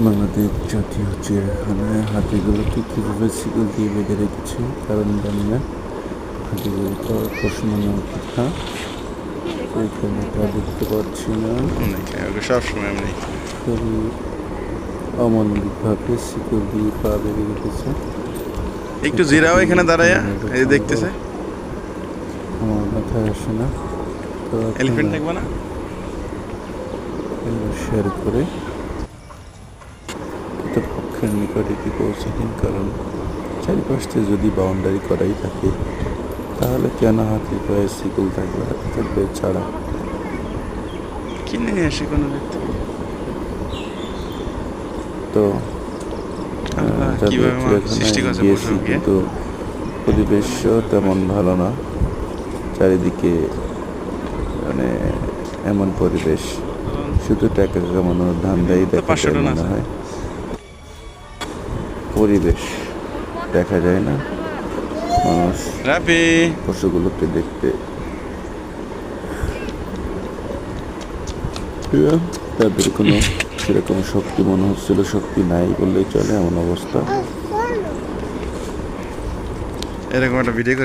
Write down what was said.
বাংলাদেশ জাতীয় চিড়িয়াখানায় হাতিগুলোকে কীভাবে শিকল দিয়ে বেঁধে রেখেছে কারণ জানি না। হাতিগুলো তো পশুমানের কথা, এখানে তা দেখতে পাচ্ছি না। সবসময় এমনি খুবই অমানবিকভাবে শিকল দিয়ে পা বেঁধে রেখেছে। একটু জিরাও এখানে দাঁড়ায়া এই দেখতেছে। আমার মাথায় আসে না, তো এলিফ্যান্ট দেখবো না শেয়ার করে কর্তৃপক্ষের নিকট এটি পৌঁছে দিন, কারণ চারিপাশে যদি বাউন্ডারি করাই থাকে তাহলে কেন হাতির পায়ে শিকল থাকবে, হাতি থাকবে ছাড়া। কিনে নিয়ে আসে কোনো ব্যক্তি তো গিয়েছি, কিন্তু পরিবেশও তেমন ভালো না। চারিদিকে মানে এমন পরিবেশ, শুধু টাকা কামানোর ধান্দাই দেখা যায় মনে হয়। পরিবেশ দেখা যায় না, মানুষ পশুগুলোকে দেখতে তাদের কোনো সেরকম শক্তি মনে হচ্ছিল, শক্তি নাই বললেই চলে, এমন অবস্থা। এরকম একটা ভিডিও করে